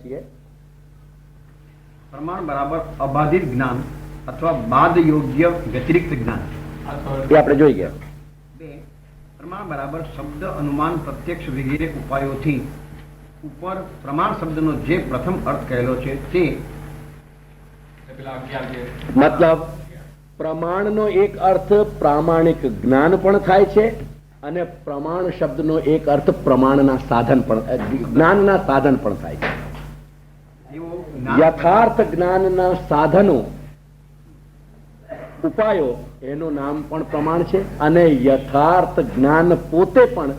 છીએ. પ્રમાણ બરાબર અબાધિત જ્ઞાન અથવા બાદ યોગ્ય વ્યતિરિક્ત જ્ઞાન એ આપણે જોઈ ગયા. 2. પ્રમાણ બરાબર શબ્દ અનુમાન પ્રત્યક્ષ વગેરે ઉપાયોથી ઉપર પ્રમાણ શબ્દનો જે પ્રથમ અર્થ કહેલો છે તે મતલબ પ્રમાણનો એક અર્થ પ્રામાણિક જ્ઞાન પણ થાય છે અને પ્રમાણ શબ્દનો એક અર્થ પ્રમાણના સાધન પણ જ્ઞાનના સાધન પણ થાય છે. એવો યથાર્થ જ્ઞાનના સાધનો ઉપાયો એનું નામ પણ પ્રમાણ છે અને યથાર્થ જ્ઞાન પોતે પણ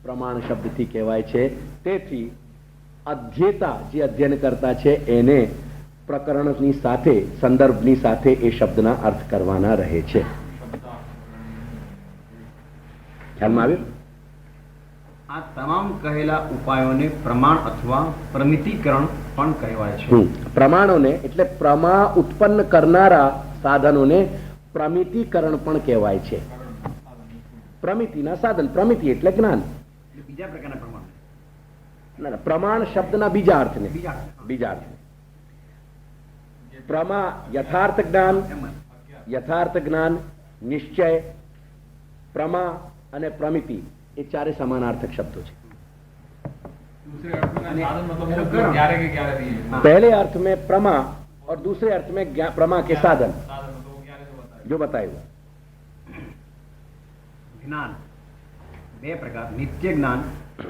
પ્રમાણ શબ્દથી કહેવાય છે. તેથી અધ્યેતા જે અધ્યયન કરતા છે એને પ્રકરણની સાથે સંદર્ભની સાથે એ શબ્દના અર્થ કરવાના રહે છે. ખ્યાલમાં આવ્યું? આ તમામ કહેલા ઉપાયોને પ્રમાણ અથવા પ્રમિતિકરણ પણ કહેવાય છે. પ્રમાણોને એટલે પ્રમા ઉત્પન્ન કરનારા સાધનોને પ્રમિતિકરણ પણ કહેવાય છે. પ્રમિતિના સાધન, પ્રમિતિ એટલે જ્ઞાન. બીજા પ્રકારના પ્રમાણ. ના, પ્રમાણ શબ્દના બીજા અર્થને બીજા બીજા અર્થને પ્રમા યથાર્થ જ્ઞાન, યથાર્થ જ્ઞાન, નિશ્ચય, પ્રમા અને પ્રમિતિ એ ચારે સમાનાર્થક શબ્દો છે. पहले अर्थ में प्रमा और दूसरे अर्थ में प्रमा के साधन जो बताए हुए. જ્ઞાન બે પ્રકાર, નિત્ય જ્ઞાન,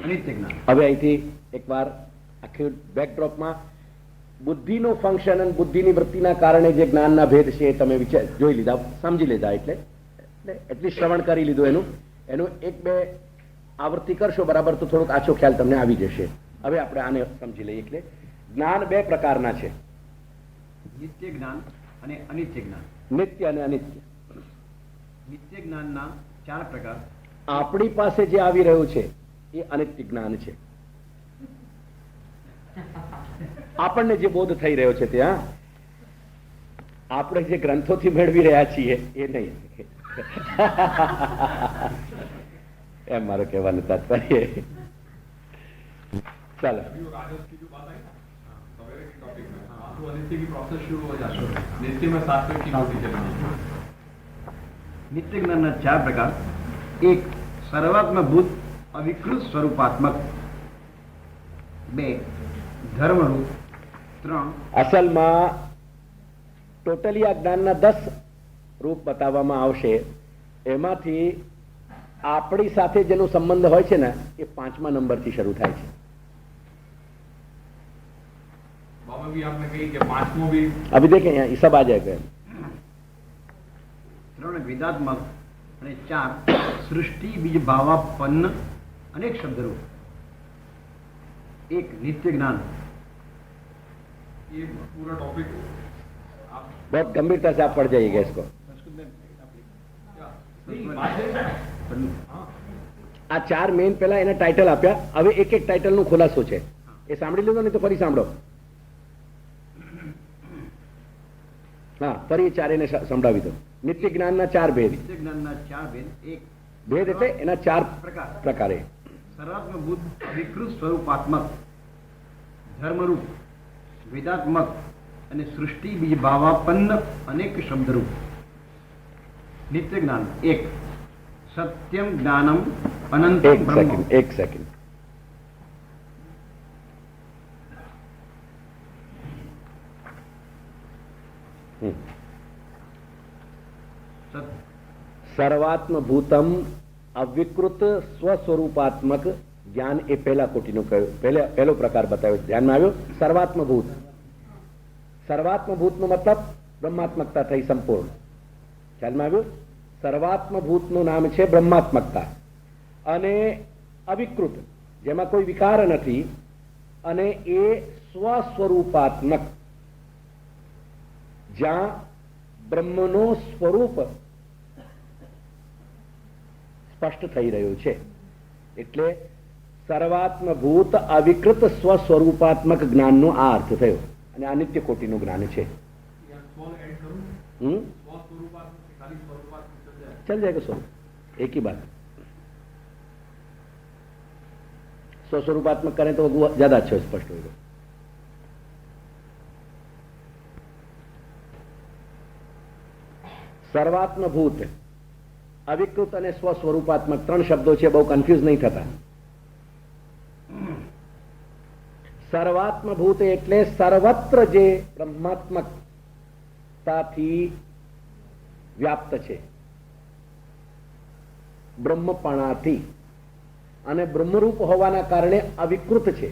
અનિત્ય જ્ઞાન. હવે અહીંથી એકવાર આખી બેકડ્રોપમાં બુદ્ધિનો ફંક્શન અને બુદ્ધિની વૃત્તિના કારણે જે જ્ઞાનના ભેદ છે એ તમે જોઈ લીધા, સમજી લીધા. એટલે શ્રવણ કરી લીધું. એનું એક બે આવૃત્તિ કરશો બરાબર તો થોડોક આછો ખ્યાલ તમને આવી જશે. હવે આપણે આને સમજી લઈએ. એટલે જ્ઞાન બે પ્રકારના છે, નિત્ય જ્ઞાન અને અનિત્ય જ્ઞાન. નિત્ય અને અનિત્ય. નિત્ય જ્ઞાનના 4 પ્રકાર. આપણી પાસે જે આવી રહ્યું છે એ અનિત્ય જ્ઞાન છે. આપણને જે બોધ થઈ રહ્યો છે ત્યાં આપણે જે ગ્રંથોથી મેળવી રહ્યા છીએ એ નહીં. એમ મારો કહેવાનું તાત્પર્ય. ચાલો, નિત્ય જ્ઞાનના 4 પ્રકાર. 1. સર્વાત્મભૂત અવિકૃત સ્વરૂપાત્મક. 2. ધર્મરૂપ. 3. અસલમાં ટોટલી આ જ્ઞાનના 10 રૂપ બતાવવામાં આવશે. એમાંથી આપણી સાથે જેનો સંબંધ હોય છે ને એ 5મા નંબરથી શરૂ થાય છે. अभी देखें यहाँ ये सब आ जाएगा. 3 વેદાત્મક અને 4 સૃષ્ટિ બીજ ભાવાપન્ન અનેક શબ્દરૂપ. 1. નિત્ય જ્ઞાન. ये पूरा टॉपिक बहुत गंभीरता से आप पढ़ जाइएगा इसको. આ 4 મેઇન પહેલા એના ટાઇટલ આપ્યા. હવે એક એક ટાઇટલનો ખુલાસો છે એ સાંભળી લીધો ને તો ફરી સાંભળો. હા, ફરી 4 એને સંભળાવી દો. નિત્ય જ્ઞાનના 4 ભેદ. નિત્ય જ્ઞાનના 4 ભેદ. 1. ભેદ એટલે એના 4 પ્રકારે. સર્વાત્મભૂત વિકૃત સ્વરૂપાત્મક, ધર્મરૂપ, વેદાત્મક અને સૃષ્ટિ બીજ ભાવાપન્ન અનેક શબ્દરૂપ. નિત્ય જ્ઞાન. 1. સત્યમ જ્ઞાનમ અનંત બ્રહ્મ. એક સેકન્ડ. સર્વાત્મભૂતમ અવિકૃત સ્વસ્વરૂપાત્મક જ્ઞાન એ પહેલા કોટીનું કહ્યું. પહેલો પ્રકાર બતાવ્યો. ધ્યાનમાં આવ્યો? સર્વાત્મભૂત. સર્વાત્મભૂતનો મતલબ બ્રહ્માત્મકતા થઈ સંપૂર્ણ. ખ્યાલમાં આવ્યું? સર્વાત્મભૂતનું નામ છે બ્રહ્માત્મકતા. અને અવિકૃત જેમાં કોઈ વિકાર નથી અને એ સ્વસ્વરૂપાત્મક જ્યાં બ્રહ્મનો સ્વરૂપ સ્પષ્ટ થઈ રહ્યું છે. એટલે સર્વાત્મભૂત અવિકૃત સ્વસ્વરૂપાત્મક જ્ઞાનનો આ અર્થ થયો. અને આ નિત્ય કોટીનું જ્ઞાન છે. चल जाएगा स्वरूप, एक ही बात. स्वस्वरूपात्मक करें तो वो ज्यादा अच्छा स्पष्ट होगा. સર્વાત્મભૂત, અવિકૃત અને સ્વસ્વરૂપાત્મક 3 શબ્દો છે, બહુ કન્ફ્યુઝ નહીં થતા. સર્વાત્મભૂત એટલે સર્વત્ર જે બ્રહ્માત્મકતાથી વ્યાપ્ત છે, બ્રહ્મપણાથી, અને બ્રહ્મરૂપ હોવાના કારણે અવિકૃત છે.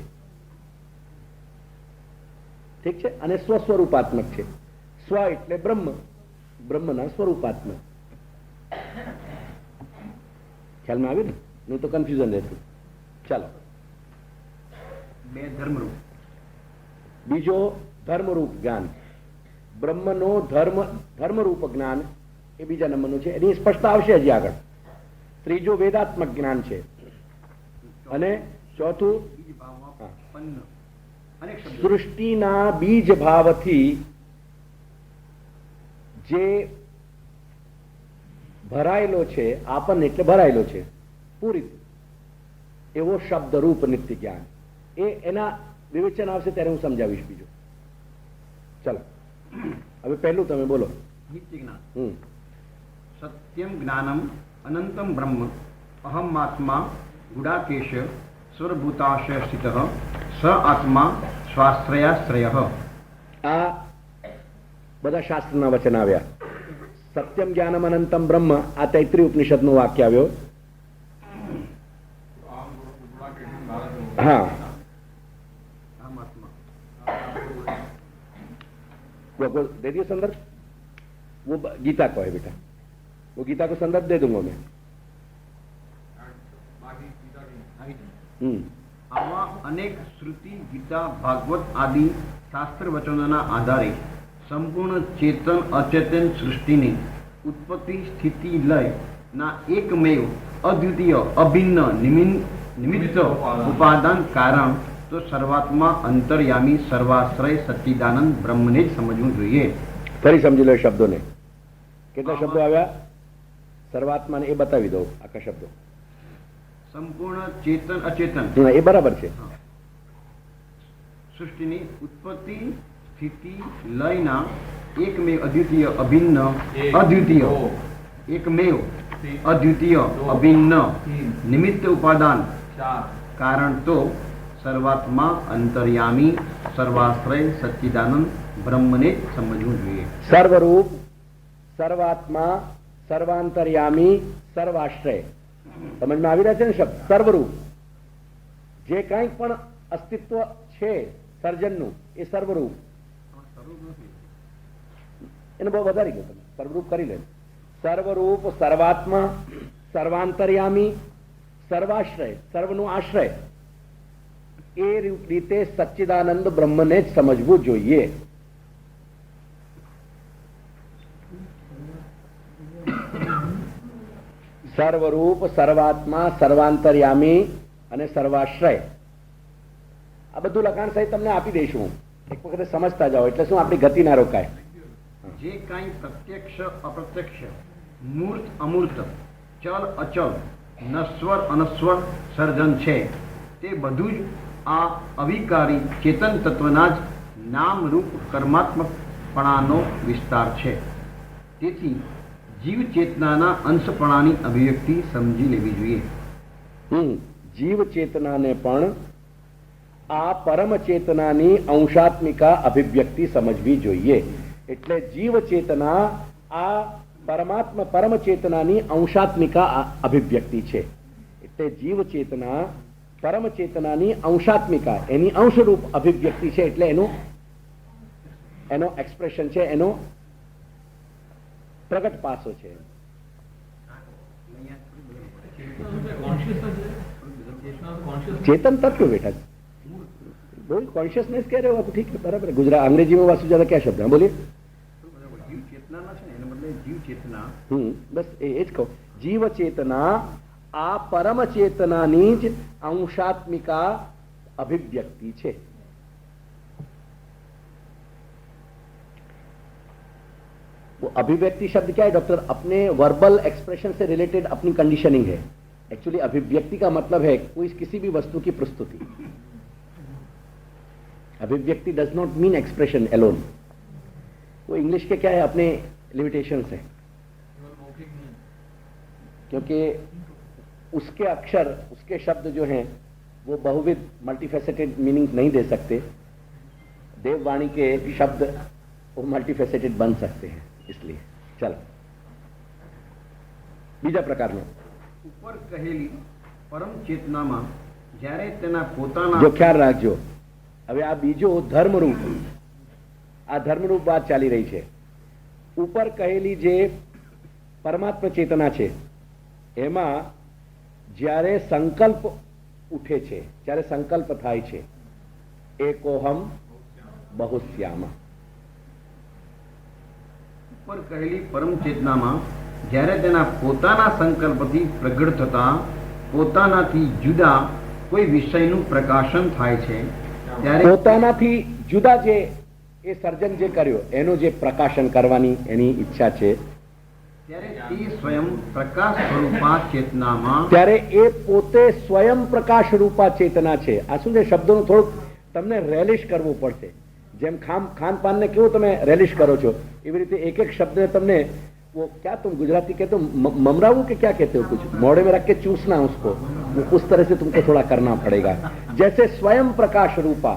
ઠીક છે. અને સ્વસ્વરૂપાત્મક છે. સ્વ એટલે બ્રહ્મ, બ્રહ્મના સ્વરૂપાત્મક. ખ્યાલમાં આવ્યું ને? નહીં તો કન્ફ્યુઝન રહેતું. ચાલો, બે ધર્મરૂપ. બીજો ધર્મરૂપ જ્ઞાન. બ્રહ્મનો ધર્મરૂપ જ્ઞાન એ બીજા નંબરનું છે. એની સ્પષ્ટતા આવશે હજી આગળ. ત્રીજું વેદાત્મક જ્ઞાન છે. અને ચોથું બીજ ભાવમાં ઉત્પન્ન અનેક શબ્દો. સૃષ્ટિના બીજ ભાવથી જે ભરાયેલો છે, આપણ એટલે ભરાયેલો છે, પૂરિત એવો શબ્દરૂપ નિત્ય જ્ઞાન. એના વિવેચન આવશે ત્યારે હું સમજાવીશ બીજું. ચાલો, હવે પહેલું તમે બોલો. નિત્ય જ્ઞાન. હમ સત્યમ જ્ઞાનમ અનંતમ બ્રહ્મ અહમાત્મા ગુડાકેશ સ્વરભૂતાશય સ્થિત સ આત્મા સ્વાશ્રયાશ્રય. આ બધા શાસ્ત્રના વચન આવ્યા. સત્યમ જ્ઞાનમ અનંતમ બ્રહ્મ, આ તૈત્રીય ઉપનિષદનું વાક્ય આવ્યો. हाँ, अहमात्मा. वो दे दिए संदर्भ. वो गीता को है बेटा, वो गीता को संदर्भ दे दूंगा मैं. આવા અનેક શ્રુતિ, ગીતા, ભાગવત આદિ શાસ્ત્ર વચનોના આધારે સંપૂર્ણ ચેતન અચેતન સૃષ્ટિની ઉત્પત્તિ સ્થિતિ લય ના એકમેવ અદ્વિતીય અભિન્ન નિમિત્ત ઉપાદાન કારણ તો સર્વાત્મા અંતર્યામી સર્વાશ્રય સચ્ચિદાનંદ બ્રહ્મને જ સમજવું જોઈએ. ફરી સમજી લો શબ્દોને. કેટલા શબ્દો આવ્યા? સર્વાત્માને એ બતાવી દો આખા શબ્દો. સંપૂર્ણ ચેતન અચેતન એ બરાબર છે. સૃષ્ટિની ઉત્પત્તિ સ્થિતિ લયના એકમેવ અદ્વિતીય અભિન્ન અદ્વિતીય એકમેવ અદ્વિતીય અભિન્ન નિમિત્ત ઉપાદાન કારણ તો સર્વાત્મા અંતર્યામી સર્વાશ્રય સચ્ચિદાનંદ બ્રહ્મને જ સમજવું જોઈએ. સર્વરૂપ, સર્વાત્મા, સર્વાંતર્યામી, સર્વાશ્રય. સમજમાં આવી રહ્યા છે ને શબ્દ? સર્વરૂપ, જે કંઈક પણ અસ્તિત્વ છે સર્જનનું, એ સર્વરૂપ. એને બહુ વધારી ગયો, તમે સર્વરૂપ કરી લે. સર્વરૂપ, સર્વાત્મા, સર્વાંતર્યામી, સર્વાશ્રય, સર્વનું આશ્રય, એ રીતે સચ્ચિદાનંદ બ્રહ્મને જ સમજવું જોઈએ. સર્વરૂપ, સર્વાત્મા, સર્વાંતર્યામી અને સર્વાશ્રય, આ બધું લખાણ સહિત તમને આપી દઈશું. એક વખતે સમજતા જાઓ એટલે શું આપણી ગતિ ના રોકાય. જે કાંઈ પ્રત્યક્ષ અપ્રત્યક્ષ, મૂર્ત અમૂર્ત, ચલ અચલ, નશ્વર અનશ્વર સર્જન છે તે બધું જ આ અવિકારી ચેતન તત્વના જ નામરૂપ કર્માત્મકપણાનો વિસ્તાર છે. તેથી જીવ ચેતનાના અંશપણાની અભિવ્યક્તિ સમજી લેવી જોઈએ. જીવ ચેતનાને પણ આ પરમ ચેતનાની અંશાત્મિકા અભિવ્યક્તિ સમજવી જોઈએ. એટલે જીવ ચેતના આ પરમાત્મા પરમ ચેતનાની અંશાત્મિકા અભિવ્યક્તિ છે. એટલે જીવ ચેતના પરમ ચેતનાની અંશાત્મિકા, એની અંશરૂપ અભિવ્યક્તિ છે. એટલે એનો એક્સપ્રેશન છે, એનો પ્રગટ પાસો છે. चेतन तत्व बेटा, बोल कॉन्शियसनेस कह रहे हो आप? ठीक है, बराबर है. गुजरात अंग्रेजी में वास्तु ज्यादा क्या शब्द है? बोलिए. જીવ ચેતના છે ને, એનો બદલે જીવ ચેતના. બસ એ જ કહો. જીવ ચેતના આ પરમ ચેતનાની જ અંશાત્મિકા અભિવ્યક્તિ છે. वो अभिव्यक्ति शब्द क्या है डॉक्टर? अपने वर्बल एक्सप्रेशन से रिलेटेड अपनी कंडीशनिंग है. एक्चुअली अभिव्यक्ति का मतलब है कोई किसी भी वस्तु की प्रस्तुति. अभिव्यक्ति does not mean expression alone. वो इंग्लिश के क्या है, अपने लिमिटेशंस हैं. क्योंकि उसके अक्षर, उसके शब्द जो हैं वो बहुविध मल्टीफेसेटेड मीनिंग नहीं दे सकते। देववाणी के शब्द वो मल्टीफेसेटेड बन सकते हैं, इसलिए चलो બીજા પ્રકારનો ઉપર કહેલી પરમ ચેતનામાં જ્યારે તેના પોતાના જો ખ્યાલ રાખજો, હવે આ બીજો ધર્મરૂપ, આ ધર્મરૂપ વાત ચાલી રહી છે. ઉપર કહેલી જે પરમાત્મા ચેતના છે એમાં જ્યારે સંકલ્પ ઉઠે છે, જ્યારે સંકલ્પ થાય છે, એકોહમ બહુશ્યામા. ઉપર કહેલી પરમ ચેતનામાં જ્યારે તેના પોતાના સંકલ્પથી પ્રગટ થતા પોતાનાથી જુદા કોઈ વિષયનું પ્રકાશન થાય છે ત્યારે પોતાનાથી જુદા જે એ સર્જન જે કર્યો એનો જે પ્રકાશન કરવાની એની ઈચ્છા છે, ત્યારે તે સ્વયં પ્રકાશ સ્વરૂપા ચેતનામાં ત્યારે એ પોતે સ્વયં પ્રકાશ રૂપા ચેતના છે. આ શું છે, શબ્દોનું થોડુંક તમને રેલિશ કરવું પડશે. જેમ ખાનપાનને કેવું તમે રેલિશ કરો છો, એવી રીતે એક એક શબ્દ તમને वो क्या तुम गुजराती कहते हो, ममराऊ के क्या कहते हो, कुछ मोड़े में रख के चूसना उसको, वो उस तरह से तुमको थोड़ा करना पड़ेगा. जैसे स्वयं प्रकाश रूपा,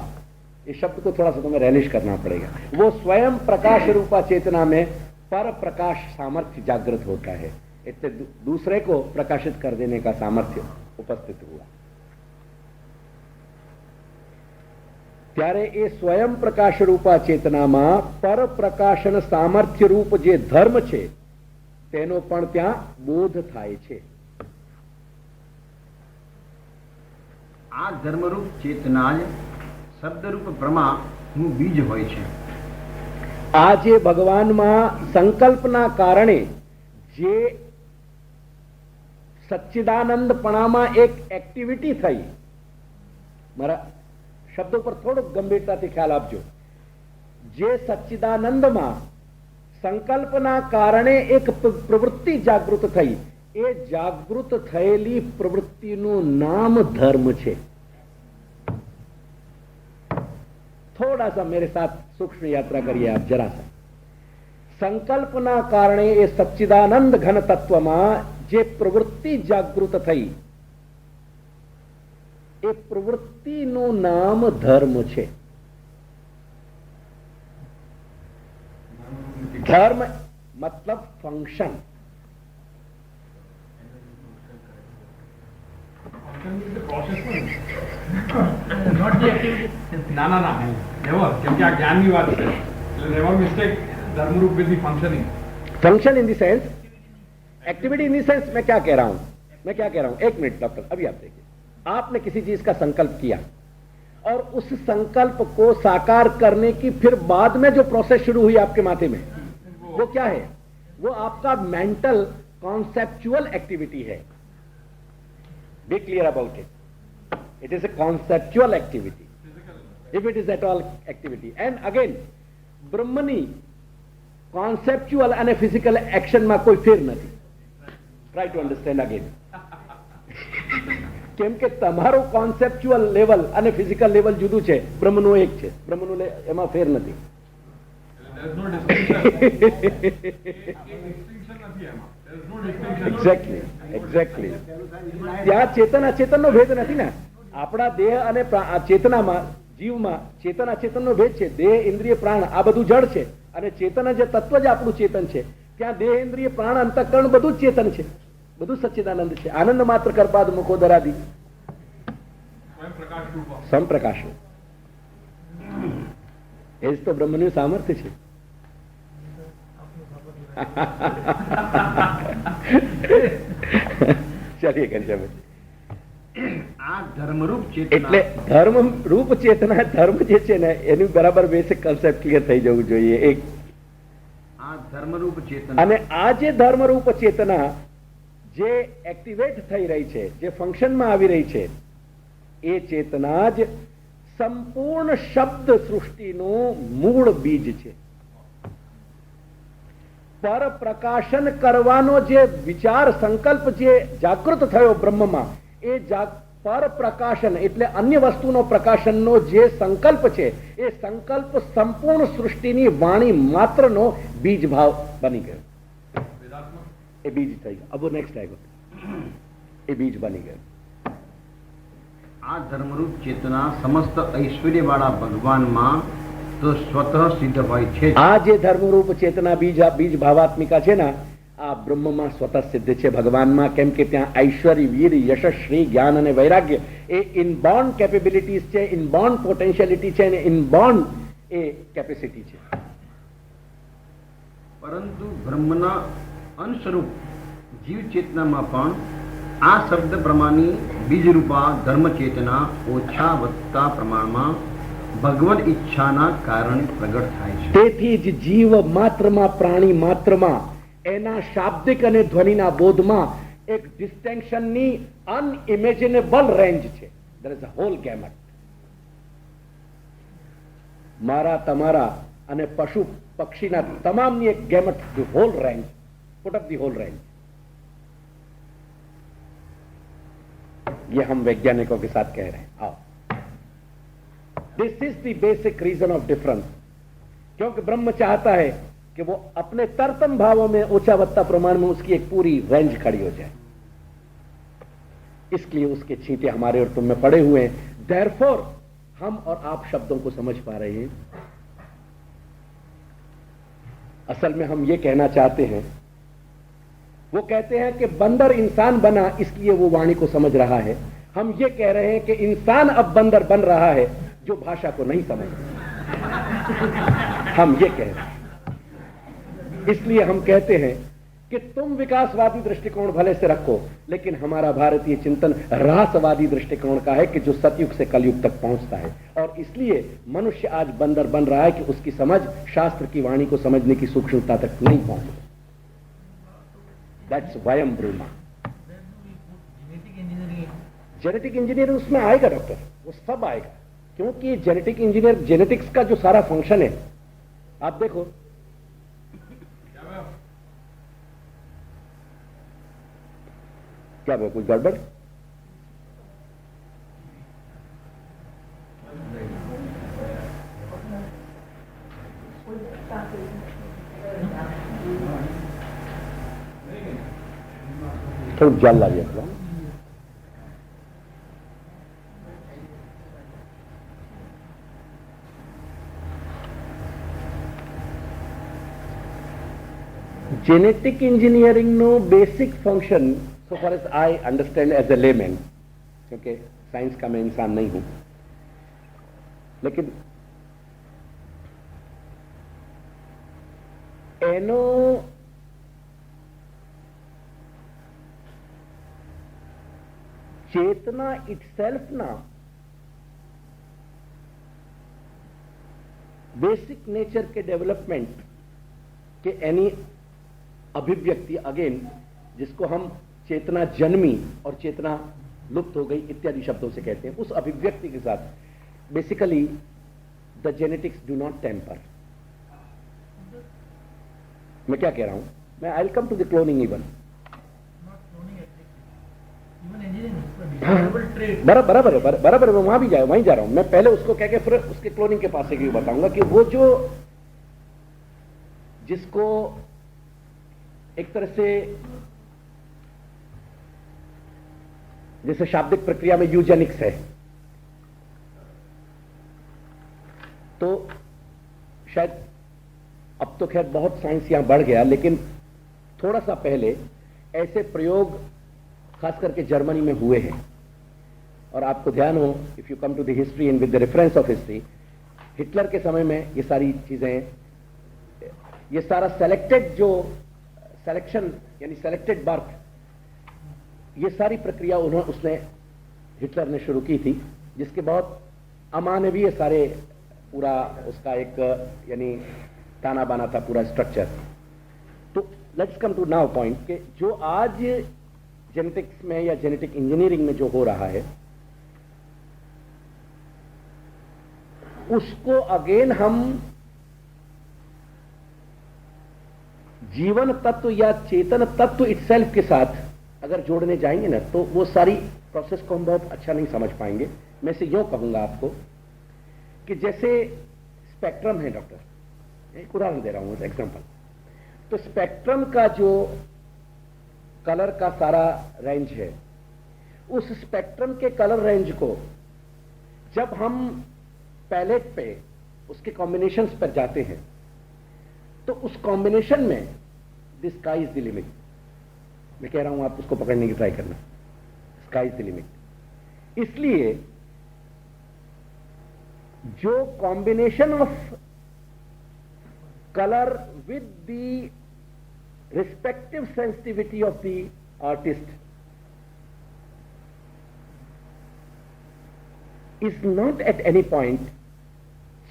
इस शब्द को थोड़ा सा तुम्हें रेलिश करना पड़ेगा. वो स्वयं प्रकाश रूपा चेतना में पर प्रकाश सामर्थ्य जागृत होता है, इससे दूसरे को प्रकाशित कर देने का सामर्थ्य उपस्थित हुआ. ત્યારે એ સ્વયં પ્રકાશ રૂપા ચેતનામાં પર પ્રકાશન સામર્થ્ય રૂપ જે ધર્મ છે તેનો પણ ત્યાં બોધ થાય છે. આ ધર્મરૂપ ચેતના જ શબ્દરૂપ બ્રહ્માનું બીજ હોય છે. આ જે ભગવાનમાં સંકલ્પના કારણે જે સચ્ચિદાનંદપણામાં એક એક્ટિવિટી થઈ, મારા શબ્દો પર થોડુંક ગંભીરતાથી ખ્યાલ આપજો. જે સચ્ચિદાનંદમાં સંકલ્પના કારણે એક પ્રવૃત્તિ જાગૃત થઈ, એ જાગૃત થયેલી પ્રવૃત્તિનું નામ ધર્મ છે. थोड़ा सा मेरे साथ सूक्ष्म यात्रा करिए आप जरा सा. संकल्पना कारणे ए सच्चिदानंद घन तत्वમાં જે પ્રવૃત્તિ જાગૃત થઈ, એ પ્રવૃત્તિનું નામ ધર્મ છે. ધર્મ મતલબ ફંક્શન. ના ના ના નેવર, કેમ કે આ જ્ઞાનની વાત છે એટલે નેવર મિસ્ટેક ધર્મરૂપ with the functioning. Function in the sense, activity in the sense. मैं क्या कह रहा हूं, एक मिनट डॉक्टर, अभी आप देखिए. आपने किसी चीज का संकल्प किया और उस संकल्प को साकार करने की फिर बाद में जो प्रोसेस शुरू हुई आपके माथे में, वो क्या है? वो आपका मेंटल कॉन्सेप्चुअल एक्टिविटी है. Be clear about it. It is a conceptual activity, if it is at all activity. And again ब्रह्मनी कॉन्सेप्चुअल અને ફિઝિકલ એક્શનમાં કોઈ ફેર નથી. Try to understand again. કેમ કે તમારું કોન્સેપ્ચ્યુઅલ લેવલ અને ફિઝિકલ લેવલ જુદું છે, બ્રહ્મનું એક છે, બ્રહ્મનું એમાં ફેર નથી. એક્ઝેક્ટલી. ત્યાં ચેતન અચેતનનો ભેદ નથી ને. આપણા દેહ અને ચેતનામાં, જીવમાં ચેતન અચેતનનો ભેદ છે. દેહ, ઇન્દ્રિય, પ્રાણ આ બધું જડ છે, અને ચેતન જે તત્વ જ આપણું ચેતન છે. ત્યાં દેહ, ઇન્દ્રિય, પ્રાણ, અંતઃકરણ બધું જ ચેતન છે, બધું સચ્ચિદાનંદ છે. આનંદ માત્ર કરપાદ મુખોદરાદિ સંપ્રકાશ. એ જ તો બ્રહ્મનું સામર્થ્ય છે. ચલીએ ઘનશ્યામ. આ ધર્મરૂપ એટલે ચેતના ધર્મ રૂપ ચેતના, ધર્મ જે છે ને એનું બરાબર બેસિક કન્સેપ્ટ ક્લિયર થઈ જવું જોઈએ. એક આ ધર્મરૂપ ચેતના અને આ જે ધર્મરૂપ ચેતના જે એક્ટિવેટ થઈ રહી છે, જે ફંક્શનમાં આવી રહી છે, એ ચેતના જ સંપૂર્ણ શબ્દ સૃષ્ટિનું મૂળ બીજ છે. પર પ્રકાશન કરવાનો જે વિચાર, સંકલ્પ જે જાગૃત થયો બ્રહ્મમાં, એ પર પ્રકાશન એટલે અન્ય વસ્તુનો પ્રકાશનનો જે સંકલ્પ છે, એ સંકલ્પ સંપૂર્ણ સૃષ્ટિની વાણી માત્રનો બીજ ભાવ બની ગયો. એ બીજ થઈ ગયો. अब वो नेक्स्ट आएगा. એ બીજ બની ગયું. આ ધર્મરૂપ ચેતના સમસ્ત ઐશ્વર્યવાળા ભગવાનમાં તો સ્વતઃ સિદ્ધ હોય છે જ. આ જે ધર્મરૂપ ચેતના બીજ ભાવાત્મિકા છે ને, આ બ્રહ્મમાં સ્વતઃ સિદ્ધ છે ભગવાનમાં. કેમ કે ત્યાં ઐશ્વર્ય, વીર, યશસ્વી, શ્રી, જ્ઞાન અને વૈરાગ્ય એ ઇનબોર્ન કેપેબિલિટીઝ છે, ઇનબોર્ન પોટેન્શિયાલિટી છે અને ઇનબોર્ન એ કેપેસિટી છે. પરંતુ બ્રહ્મના અંશરૂપ જીવ ચેતનામાં પણ આ શબ્દ પ્રમાણની બીજરૂપા ધર્મ ચેતના ઓછા વધતા પ્રમાણમાં ભગવદ ઈચ્છાના કારણે પ્રગટ થાય છે. તેથી જ જીવ માત્રમાં, પ્રાણી માત્રમાં એના શાબ્દિક અને ધ્વનિના બોધમાં એક ડિસ્ટિંક્શનની અનઇમેજિનેબલ રેન્જ છે. There is a whole gamut. મારા, તમારા અને પશુ પક્ષીના તમામની એક gamut, the whole range, put up the whole range. ये हम वैज्ञानिकों के साथ कह रहे हैं. आओ, this is the basic reason of difference. क्योंकि ब्रह्म चाहता है कि वो अपने तरतम भावों में ऊंचावत्ता प्रमाण में उसकी एक पूरी रेंज खड़ी हो जाए. इसलिए उसके छींटे हमारे और तुम में पड़े हुए हैं. देयरफॉर हम और आप शब्दों को समझ पा रहे हैं. असल में हम ये कहना चाहते हैं, वो कहते हैं कि बंदर इंसान बना इसलिए वो वाणी को समझ रहा है. हम ये कह रहे हैं कि इंसान अब बंदर बन रहा है जो भाषा को नहीं समझ रहा. हम ये कह रहे हैं. इसलिए हम कहते हैं कि तुम विकासवादी दृष्टिकोण भले से रखो, लेकिन हमारा भारतीय चिंतन रासवादी दृष्टिकोण का है कि जो सतयुग से कलयुग तक पहुंचता है. और इसलिए मनुष्य आज बंदर बन रहा है कि उसकी समझ शास्त्र की वाणी को समझने की सूक्ष्मता तक नहीं पहुंची. That's Vayam Brahma. Genetic engineering उसमें आएगा डॉक्टर, वो सब आएगा. क्योंकि जेनेटिक इंजीनियर, जेनेटिक्स का जो सारा फंक्शन है, आप देखो, क्या भाई, कुछ गड़बड़? थोड़ा जल लाइए अपना. जेनेटिक इंजीनियरिंग नो basic function, so for as I understand as a layman, क्योंकि साइंस का मैं इंसान नहीं हूं, लेकिन एनो चेतना इटसेल्फ ना बेसिक नेचर के डेवलपमेंट के एनी अभिव्यक्ति, अगेन जिसको हम चेतना जन्मी और चेतना लुप्त हो गई इत्यादि शब्दों से कहते हैं, उस अभिव्यक्ति के साथ basically the genetics do not tamper. मैं क्या कह रहा हूं? मैं I will come to the cloning even. बराबर है, बराबर, मैं वहां भी वहीं जा रहा हूं. मैं पहले उसको कह के फिर उसके क्लोनिंग के पास से क्यों बताऊंगा कि वो जो जिसको एक तरह से जैसे शाब्दिक प्रक्रिया में यूजेनिक्स है, तो शायद अब तो खैर बहुत साइंस यहां बढ़ गया, लेकिन थोड़ा सा पहले ऐसे प्रयोग खास करके जर्मनी में हुए हैं. और आपको ध्यान हो, if you come to the history and with the reference of history, Hitler के समय में ये सारी चीजें, ये सारा सेलेक्टेड जो सिलेक्शन यानी सेलेक्टेड बर्थ, ये सारी प्रक्रिया उसने हिटलर ने शुरू की थी, जिसके बहुत अमानवीय सारे पूरा उसका एक यानी ताना बाना था पूरा स्ट्रक्चर. तो let's come to now point कि जो आज जेनेटिक्स में या जेनेटिक इंजीनियरिंग में जो हो रहा है, उसको अगेन हम जीवन तत्व या चेतन तत्व इटसेल्फ के साथ अगर जोड़ने जाएंगे ना, तो वो सारी प्रोसेस को हम बहुत अच्छा नहीं समझ पाएंगे. मैं से यूं कहूंगा आपको कि जैसे स्पेक्ट्रम है डॉक्टर, एक उदाहरण दे रहा हूं एग्जांपल. तो स्पेक्ट्रम का जो कलर का सारा रेंज है, उस स्पेक्ट्रम के कलर रेंज को जब हम पैलेट पे उसके कॉम्बिनेशंस पर जाते हैं तो उस कॉम्बिनेशन में the sky is the limit. मैं कह रहा हूं आप उसको पकड़ने की ट्राई करना, स्काई इज द लिमिट। इसलिए जो combination of colour with the respective sensitivity of the artist is not at any point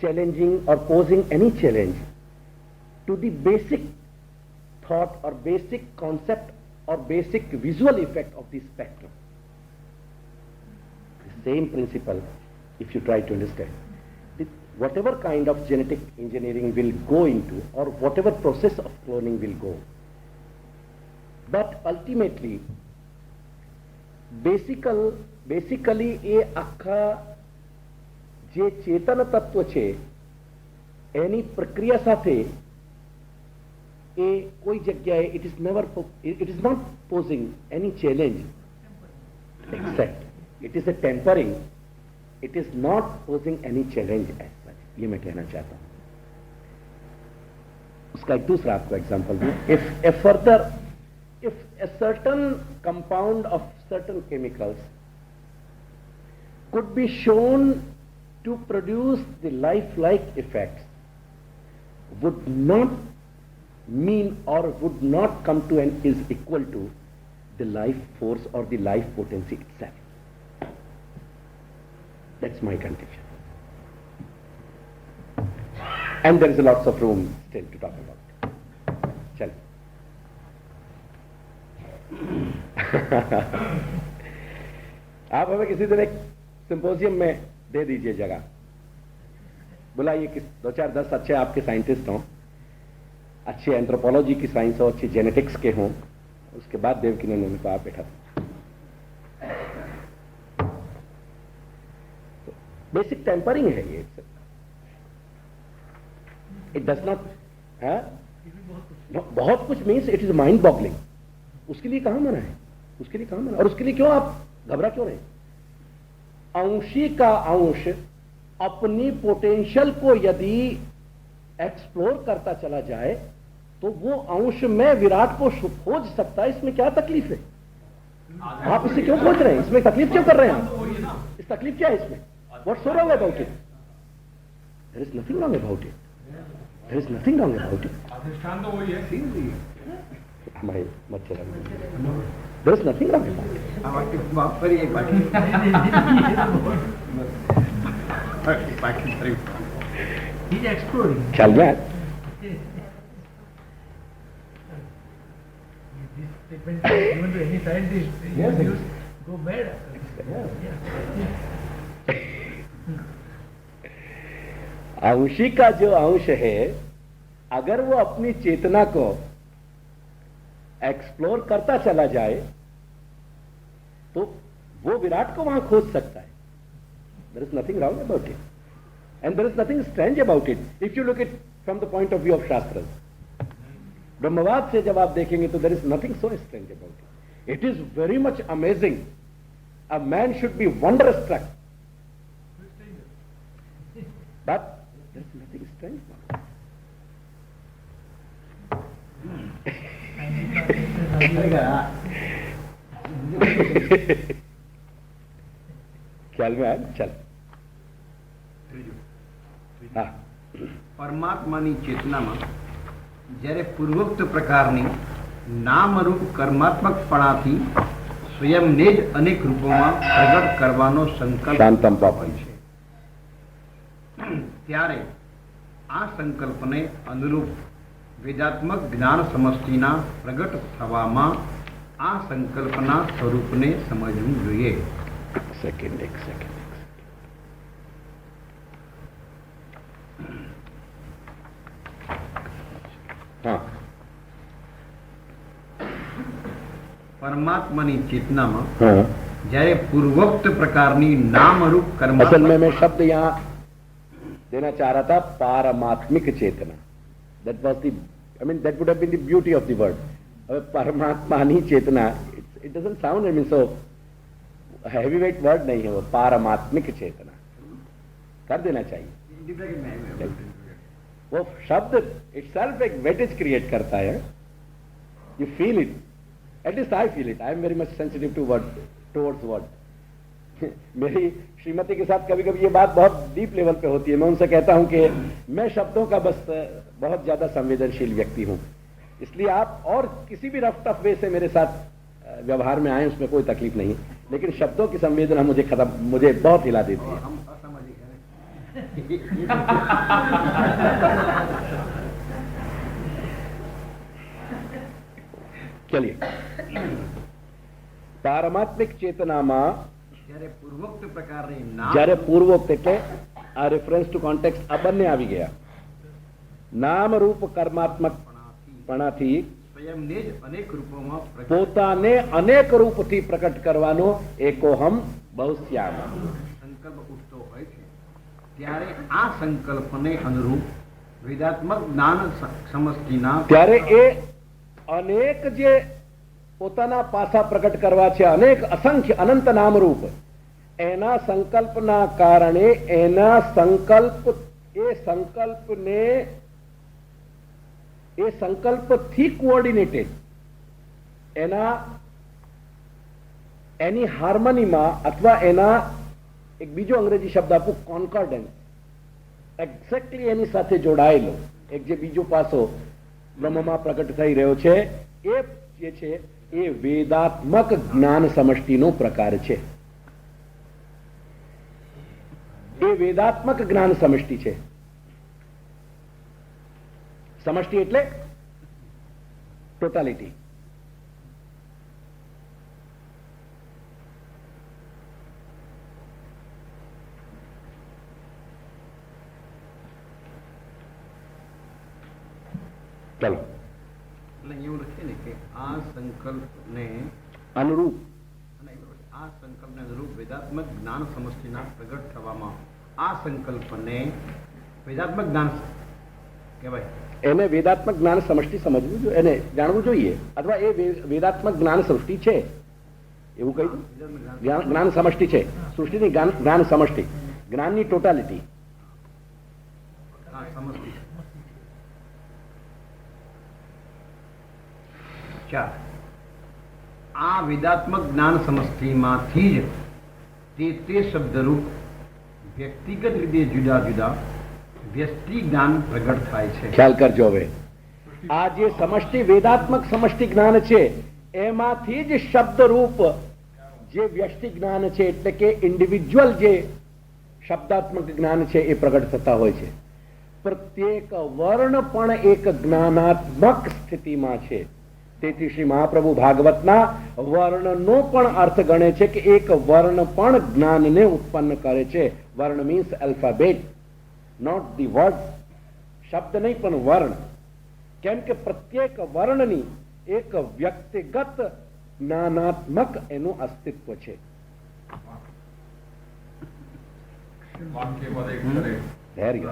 challenging or posing any challenge to the basic thought or basic concept or basic visual effect of the spectrum. The same principle, if you try to understand, whatever kind of genetic engineering will go into or whatever process of cloning will go, but ultimately basically એ આખા જે ચેતન તત્વ છે એની પ્રક્રિયા સાથે એ કોઈ જગ્યાએ it is not posing any challenge, except it is a tempering, it is not posing any challenge as such। ये मैं कहना चाहता हूं। उसका एक दूसरा आपको एग्जांपल दूं। If a certain compound of certain chemicals could be shown to produce the lifelike effects, would not mean or would not come to and is equal to the life force or the life potency itself. That's my contention. And there is lots of room still to talk about. Chal. आप हमें किसी दिन एक symposium में दे दीजिए जगह, बुलाइए कि 2-4-10 अच्छे आपके साइंटिस्ट हों, अच्छे एंथ्रोपोलॉजी की साइंस हो, अच्छी जेनेटिक्स के हों, उसके बाद देवकीनंदन को आप बैठा। तो बेसिक टेम्परिंग है ये। इट डज नॉट बहुत कुछ means it is mind boggling. उसके लिए कहां मना है, उसके लिए कहां मना, और उसके लिए क्यों आप घबरा क्यों रहे? अंशी का अंश अपनी पोटेंशियल को यदि एक्सप्लोर करता चला जाए तो वो अंश में विराट को खोज सकता है। इसमें क्या तकलीफ है? आप इसे क्यों खोज रहे हैं? इसमें तकलीफ क्यों कर रहे हैं आप? इस तकलीफ क्या है इसमें? What's so wrong about it? There is nothing wrong about it. There is nothing wrong about it. अधिष्ठान तो वही है। हमारे मत चला, there is nothing wrong about it. बाकी बात पर एक बाकी He's exploring. ख्याल में आया? This statement is given to any scientist. Yes. You go mad. अंशी का जो अंश है, अगर वो अपनी चेतना को एक्सप्लोर करता चला जाए तो वो विराट को वहां खोज सकता है। There is nothing wrong about it and there is nothing strange about it if you look at from the point of view of shastras. ब्रह्मवाद से जब आप देखेंगे तो there is nothing so strange about it. It is very much amazing. A man should be wonderstruck, but there is nothing strange about it. ख्याल में आया? चल। हाँ। પરમાત્માની ચેતનામાં જ્યારે પૂર્વોક્ત પ્રકારની નામરૂપ કર્માત્મકપણાથી સ્વયંને જ અનેક રૂપોમાં પ્રગટ કરવાનો સંકલ્પ શાંતમ પાપમ છે, ત્યારે આ સંકલ્પને અનુરૂપ વેદાત્મક જ્ઞાન સમષ્ટિના પ્રગટ થવામાં આ સંકલ્પના સ્વરૂપને સમજવું જોઈએ। एक सेकंड। हाँ, પરમાત્માની ચેતનામાં हाँ। જ્યારે પૂર્વોક્ત પ્રકારની નામરૂપ असल में मैं કર્મ शब्द यहां देना चाह रहा था, पारमात्मिक चेतना। That was the, I mean that would have been the beauty of the word, હવે પરમાત્માની ચેतना, it doesn't sound, I mean so heavy weight word नहीं है वो, पारमात्मिक चेतना कर देना चाहिए। वो शब्द इटसेल्फ एक वेटेज क्रिएट करता है, you feel it, at least I feel it, I am very much sensitive to word, towards word. मेरी श्रीमती के साथ कभी कभी ये बात बहुत डीप लेवल पे होती है, मैं उनसे कहता हूं कि मैं शब्दों का बस बहुत ज्यादा संवेदनशील व्यक्ति हूं, इसलिए आप और किसी भी रफ टफ वे से मेरे साथ व्यवहार में आए उसमें कोई तकलीफ नहीं, लेकिन शब्दों की संवेदना मुझे बहुत हिला देती है। हम असामाजिक हैं। चलिए, પારમાત્મિક ચેતનામાં જ્યારે પૂર્વોક્ત પ્રકારની નામ જ્યારે પૂર્વોક્ત એટલે આ રેફરન્સ ટુ કોન્ટેક્સ્ટ આ બંને આવી ગયા, નામ રૂપ કર્માત્મકપણાથી સ્વયંને જ અનેક રૂપોમાં પ્રગટ પોતાને અનેક રૂપથી પ્રકટ કરવાનો એકોહમ બહુશ્યામ સંકલ્પ ઉઠતો હોય છે, ત્યારે આ સંકલ્પને અનુરૂપ વેદાત્મક જ્ઞાન સમષ્ટિના ત્યારે એ અનેક જે પોતાના પાસા પ્રકટ કરવા છે, અનેક અસંખ્ય અનંત નામરૂપ, એના સંકલ્પના કારણે એના સંકલ્પથી કોઓર્ડિનેટેડ એની હાર્મનીમાં અથવા એના એક બીજો અંગ્રેજી શબ્દ આપું, કોન્કોર્ડન્સ, એક્ઝેક્ટલી એની સાથે જોડાયેલો એક જે બીજો પાસો બ્રહ્મમાં પ્રકટ થઈ રહ્યો છે, એ જે છે એ વેદાત્મક જ્ઞાન સમષ્ટિનો પ્રકાર છે। એ વેદાત્મક જ્ઞાન સમષ્ટિ છે। સમષ્ટિ એટલે ટોટાલિટી। ચલો, એટલે એવું લખે ને કે આ સંકલ્પને અનુરૂપ આ સંકલ્પને અનુરૂપ વેદાત્મક જ્ઞાન સમષ્ટિના પ્રગટ થવામાં આ સંકલ્પને વેદાત્મક જ્ઞાન કહેવાય। એને વેદાત્મક જ્ઞાન સમષ્ટિ સમજવું જોઈએ, એને જાણવું જોઈએ, અથવા એ વેદાત્મક જ્ઞાન સૃષ્ટિ છે એવું કહી દઉં। જ્ઞાન સમષ્ટિ છે, સૃષ્ટિની જ્ઞાન સમષ્ટિ, જ્ઞાનની ટોટાલિટી। આ સમષ્ટિ ચાર, આ વેદાત્મક જ્ઞાન સમષ્ટિમાંથી જ તે શબ્દરૂપ વ્યક્તિગત રીતે જુદા જુદા વ્યષ્ટિ જ્ઞાન પ્રગટ થાય છે। ખ્યાલ કરજો, હવે આ જે સમષ્ટિ વેદાત્મક સમષ્ટિ જ્ઞાન છે એમાંથી જ શબ્દરૂપ જે વ્યષ્ટિ જ્ઞાન છે, એટલે કે ઇન્ડિવિજ્યુઅલ જે શબ્દાત્મક જ્ઞાન છે એ પ્રગટ થતા હોય છે। પ્રત્યેક વર્ણ પણ એક જ્ઞાનાત્મક સ્થિતિમાં છે। તેથી શ્રી મહાપ્રભુ ભાગવતના વર્ણનો પણ અર્થ ગણે છે કે એક વર્ણ પણ જ્ઞાનને ઉત્પન્ન કરે છે। વર્ણ means alphabet, not the word, શબ્દ નહીં પણ વર્ણ, કેમ કે પ્રત્યેક વર્ણની એક વ્યક્તિગત જ્ઞાનાત્મક એનું અસ્તિત્વ છે। વાક્ય પદ એક કરે વેરી ગુડ।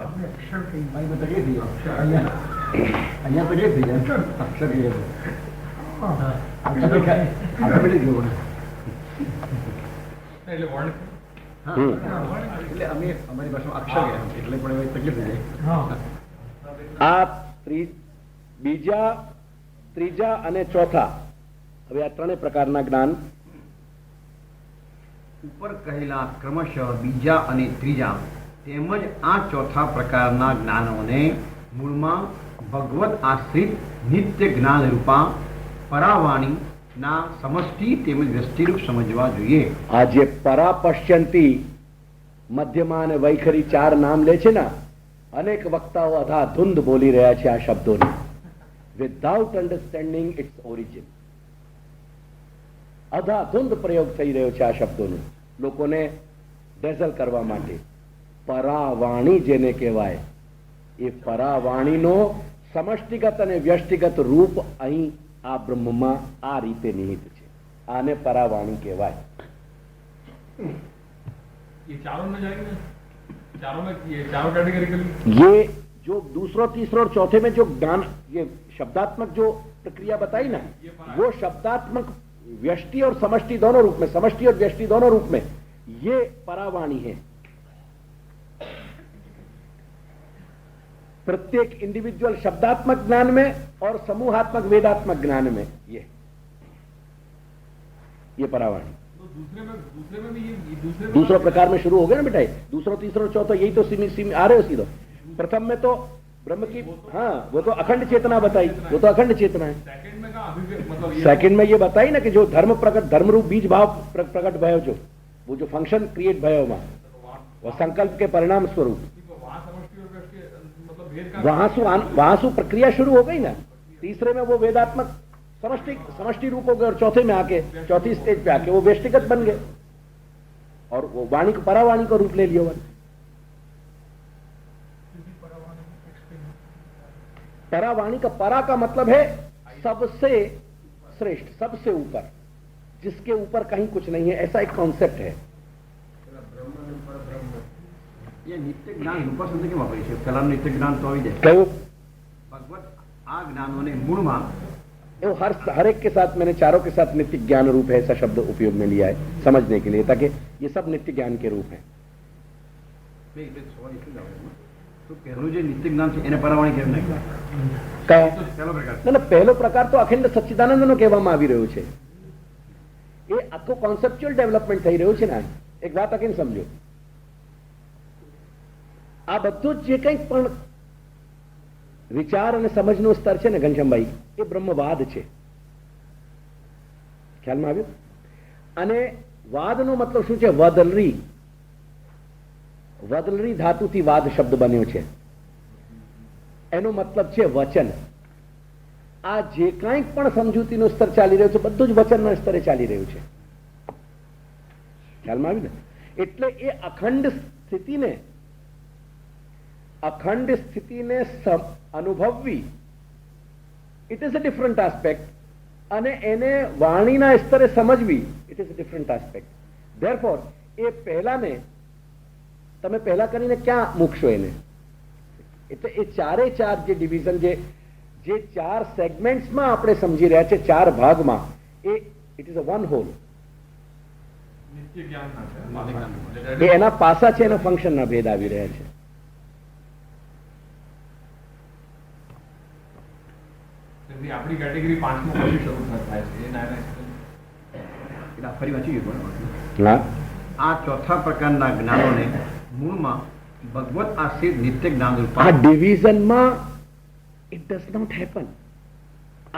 અહીંયા તો થઈ જાય અક્ષર એટલે વર્ણ એટલે અમે અમારી ભાષામાં અક્ષર કહેવાય, એટલે પણ હવે તકલીફ થઈ જાય। આ બીજા, ત્રીજા અને ચોથા, હવે આ ત્રણેય પ્રકારના જ્ઞાન ઉપર કહેલા ક્રમશઃ બીજા અને ત્રીજા તેમજ આ ચોથા પ્રકારના જ્ઞાનોને મૂળમાં ભગવત આશ્રિત નિત્ય જ્ઞાન રૂપા પરાવાણીના સમષ્ટિ તેમજ વ્યષ્ટિરૂપ સમજવા જોઈએ। આ જે પરાપશ્યંતી, મધ્યમાં અને વૈખરી ચાર નામ લે છે ને, અનેક વક્તાઓ અધાધુંધ બોલી રહ્યા છે આ શબ્દોને, વિધાઉટ અન્ડરસ્ટેન્ડિંગ ઇટ્સ ઓરિજિન। અધાધુંધ પ્રયોગ થઈ રહ્યો છે આ શબ્દોનો લોકોને ડેઝલ કરવા માટે। પરાવાણી જેને કહેવાય, એ પરાવાણીનો સમષ્ટિગત અને વ્યષ્ટિગત રૂપ અહીં આ બ્રહ્મમાં આ રીતે નિહિત છે। આને પરાવાણી કહેવાય। ये चारों में जाएंगे ना? चारों में ये चारों कैटेगरी के लिए ये जो दूसरा, तीसरा और चौथे में जो ज्ञान, ये शब्दात्मक जो प्रक्रिया बताई ना, वो शब्दात्मक व्यष्टि और समष्टि दोनों रूप में, समष्टि और व्यष्टि दोनों रूप में, ये परावाणी है। प्रत्येक इंडिविजुअल शब्दात्मक ज्ञान में और समूहात्मक वेदात्मक ज्ञान में ये परावाणी। तो दूसरे में भी ये दूसरा प्रकार में शुरू हो गया ना बेटा, दूसरा तीसरा चौथा यही तो सीमी आ रहे हो सीधो। प्रथम में तो ब्रह्म की, हाँ वो तो अखंड चेतना बताई, वो तो अखंड चेतना है। सेकंड में का अभिव्यक्ति मतलब ये सेकंड में ये बताई ना कि जो धर्म प्रकट, धर्म रूप बीज भाव प्रकट भयो, जो वो जो फंक्शन क्रिएट भयो वहां, वो संकल्प के परिणाम स्वरूप, वहां समष्टि और व्यष्टि मतलब भेद का वहां से प्रक्रिया शुरू हो गई ना। तीसरे में वो वेदात्मक समष्टि रूप हो गए, और चौथे में आके, चौथी स्टेज पे आके वो व्यष्टिगत बन गए, और वो वाणी को, परावाणी का रूप ले लिया। परावाणी का, परा का मतलब है सबसे श्रेष्ठ, सबसे ऊपर, जिसके ऊपर कहीं कुछ नहीं है, ऐसा एक कॉन्सेप्ट है। ये नित्य જ્ઞાન રૂપા શબ્દ કેમ વાપરી છે? પેલા નિત્ય જ્ઞાન તો આવી જાય, कहो ભગવત આ જ્ઞાનોને મૂળમાં वो हर एक के साथ, मैंने चारों के साथ नित्य ज्ञान रूप है ऐसा शब्द उपयोग में लिया है समझने के लिए, ताकि ये सब नित्य ज्ञान के रूप है। બે એટલે સવાલ એટલું જ આવે છે. તો પહેલું જે નિત્ય જ્ઞાન છે એને પરાવાણી કેમ નહીં? કયો? પહેલો પ્રકાર ના, પહેલો પ્રકાર તો અખંડ સચ્ચિદાનંદનો કહેવામાં આવી રહ્યો છે। એ આખો કોન્સેપ્ચ્યુઅલ ડેવલપમેન્ટ થઈ રહ્યું છે ને। એક વાત અખંડ સમજો, આ બધું જે કંઈ પણ વિચાર અને સમજનું સ્તર છે ને ઘનશ્યામભાઈ, એ બ્રહ્મવાદ છે। ખ્યાલમાં આવ્યું? અને વાદનો મતલબ શું છે? વદલરી, વદલરી ધાતુથી વાદ શબ્દ બન્યો છે, એનો મતલબ છે વચન। આ જે કાંઈ પણ સમજૂતીનું સ્તર ચાલી રહ્યું છે બધું જ વચનના સ્તરે ચાલી રહ્યું છે। ખ્યાલમાં આવ્યું ને? એટલે એ અખંડ સ્થિતિને અનુભવવી, it is a different aspect, અને એને વાણીના સ્તરે સમજવી, it is a different aspect. Therefore એ પહેલાને તમે પહેલા કરીને ક્યાં મૂકશો એને? એટલે એ ચારે ચાર જે ડિવિઝન, જે ચાર સેગમેન્ટ્સમાં આપણે સમજી રહ્યા છે, ચાર ભાગમાં, એ it is a one whole. નિત્ય જ્ઞાનના એ છે, એના પાસા છે, એના ફંક્શનના ભેદ આવી રહ્યા છે। આપણી કેટેગરી 5 માં પછી શરૂ થાય છે એ નાના એટલે આ ફરી વાંચી ગયું પણ હા, આ ચોથા પ્રકારના જ્ઞાનોને મૂળમાં ભગવત આશ્રિત નિત્ય જ્ઞાન રૂપા આ ડિવિઝનમાં ઇટ ડઝ નોટ હેપન,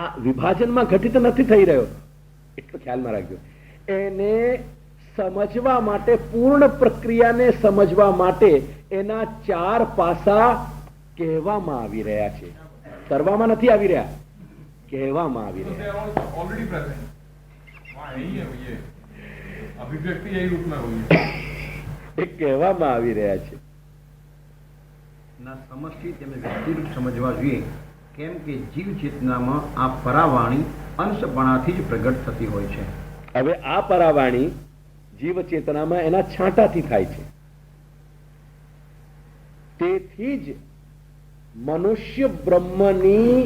આ વિભાજનમાં ઘટિત નથી થઈ રહ્યો, એટલું ખ્યાલમાં રાખજો। એને સમજવા માટે, પૂર્ણ પ્રક્રિયાને સમજવા માટે એના ચાર પાસા કહેવામાં આવી રહ્યા છે, કરવામાં નથી આવી રહ્યા, કહેવામાં આવી રહ્યા। ऑलरेडी प्रेजेंट वहाँ यही है ये अभिव्यक्ति यही रूप में हुई है એ કહેવામાં આવી રહ્યા છે। ના સમષ્ટિ તેમને વ્યક્તિરૂપ સમજવા જોઈએ, કેમ કે જીવ ચેતનામાં આ પરાવાણી અંશપણાથી જ પ્રગટ થતી હોય છે। હવે આ પરાવાણી જીવ ચેતનામાં એના છાંટાથી થાય છે, તેથી જ મનુષ્ય બ્રહ્મની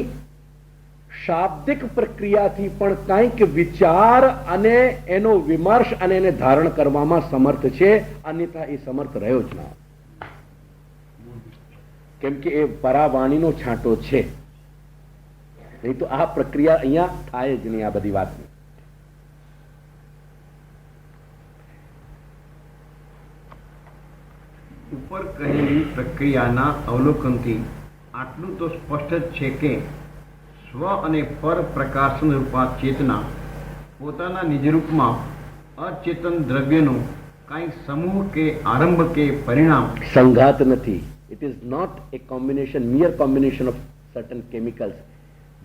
શાબ્દિક પ્રક્રિયાથી પણ કંઈક વિચાર અને એનો વિમર્શ અને એને ધારણ કરવામાં સમર્થ છે, અન્યથા એ સમર્થ રહ્યો જ ના, કેમ કે એ પરાવાણીનો છાંટો છે। નહીં તો આ પ્રક્રિયા અહીંયા થાય જ નહીં, આ બધી વાતની। ઉપર કહેલી પ્રક્રિયાના અવલોકનથી આટલું તો સ્પષ્ટ જ છે કે સ્વ અને પર પ્રકાશન રૂપા ચેતના પોતાના નિજરૂપમાં અચેતન દ્રવ્યનું કાંઈ સમૂહ કે આરંભ કે પરિણામ સંઘાત નથી। It is not a combination, mere combination of certain chemicals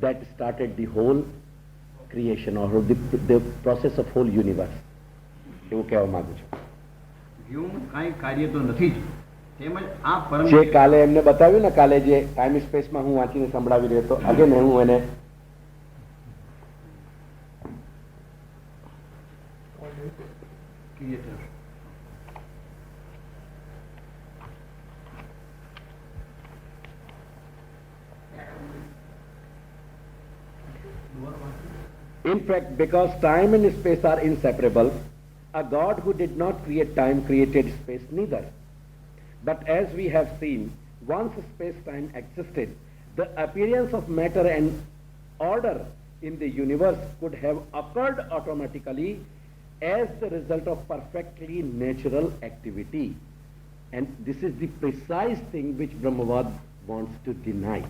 that started the whole creation or the process of whole universe. એવું કહેવા માંગુ છું। વ્યોમ કાંઈ કાર્ય તો નથી જ, તેમજ આ પરમ જે કાલે એમને બતાવ્યું ને, કાલે જે ટાઈમ સ્પેસમાં હું વાંચીને સંભળાવી રહ્યો હતો, અગેન હું એને creator In fact, because time and space are inseparable, a God who did not create time created space neither. But as we have seen, once space-time existed, the appearance of matter and order in the universe could have occurred automatically as the result of perfectly natural activity. And this is the precise thing which Brahmavad wants to deny.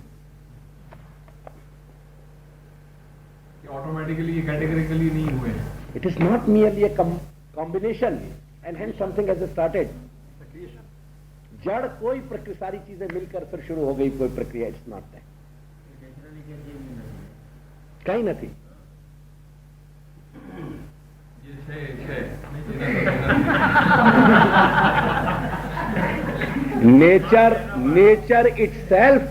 Automatically categorically नहीं हुए हैं. It is not merely a combination, and hence something has started. जड़ कोई प्रक्रिया, सारी चीजें मिलकर फिर शुरू हो गई कोई प्रक्रिया. It's not that. कहीं नहीं. Nature itself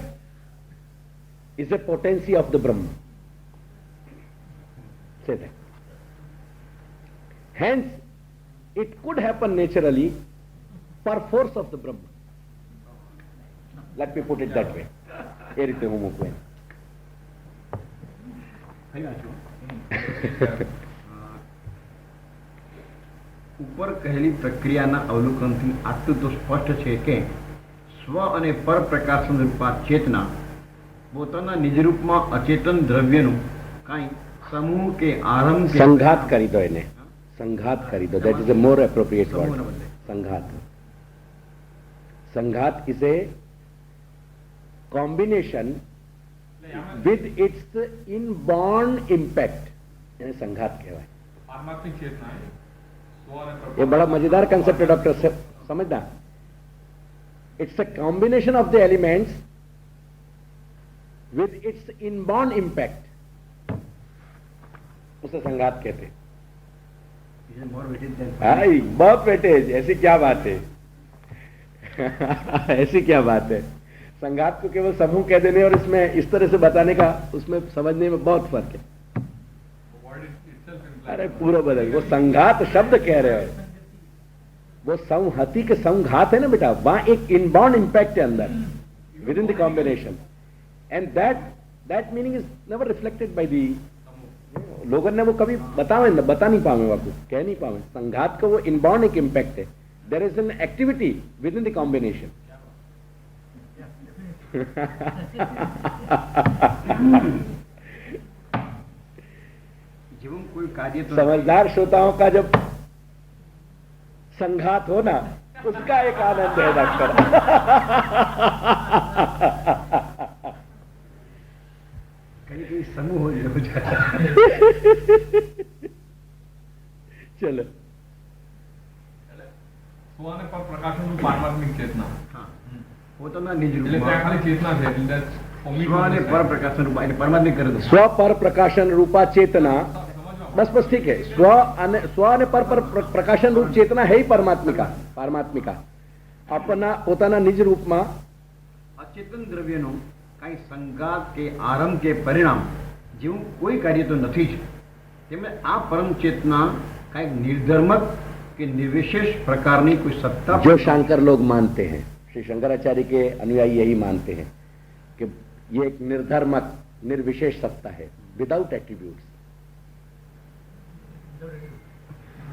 is a potency of the Brahma. Say that. Hence, it could happen naturally per force of the Brahma. Let me put it that way. એ રીતે હું મૂકું. ઉપર કહેલી પ્રક્રિયાના અવલોકનથી આટલું તો સ્પષ્ટ છે કે સ્વ અને પરપ્રકાશન રૂપા ચેતના પોતાના નિજ રૂપમાં અચેતન દ્રવ્યનું કાંઈ સમૂહ કે આરંભ કે સંઘાત કરી દો એને. સંઘાત કરી દો. That is a more appropriate word. સમૂહના બદલે. સંઘાત. સંઘાત is a combination with its inborn impact. એને સંઘાત કહેવાય. पारमार्थिक चेतना है. ये बड़ा मजेदार कंसेप्ट है डॉक्टर. समझना. It's a combination of the elements with its inborn impact. उसे संघात कहते. आई बहुत वेटेज. ऐसी क्या बात है. ऐसी क्या बात है. संघात को केवल समूह कह देने और इसमें इस तरह से बताने का, उसमें समझने में बहुत फर्क है. अरे पूरा बदल. वो संघात शब्द कह रहे हो, वो संहति के संघात है ना बेटा. वहां एक इनबॉर्न इंपैक्ट है अंदर with in the combination, and that meaning is never reflected by the. लोगों ने वो कभी बता नहीं पावे, वाकू कह नहीं पावे. संघात का वो इनबॉर्न एक इंपैक्ट है. There is an activity within the combination. जीवन कोई कार्य तो समझदार श्रोताओं का जब संघात हो ना, उसका एक आनंद है डॉक्टर. कहीं कहीं समूह हो जाता है. चलो. સ્વ અને પર પ્રકાશનનું પારમાર્થિક ચેતના. હા, પોતાના નિજ એટલે રૂપમાં ત્યાં ખાલી ચેતના છે. એટલે સ્વ અને પરપ્રકાશન રૂપમાં એટલે પરમાત્મિક કરી દો. स्व पर प्रकाशन रूपा चेतना. बस ठीक है. स्व અને પર પ્રકાશન રૂપ ચેતના है ही પારમાત્મિકા. अपना પોતાના નિજ રૂપમાં અચેતન દ્રવ્યનો કાંઈ સંઘાત કે આરંભ કે પરિણામ જેવું કોઈ કાર્ય તો નથી જ. તેમણે આ પરમ ચેતના કાંઈક નિર્ધર્મક કે નિર્વિશેષ પ્રકારની કોઈ સત્તા जो शंकर लोग मानते हैं, श्री शंकराचार्य के अनुयायी यही मानते हैं कि ये एक निर्धर्मक निर्विशेष सत्ता है, विदाउट एट्रीब्यूट्स.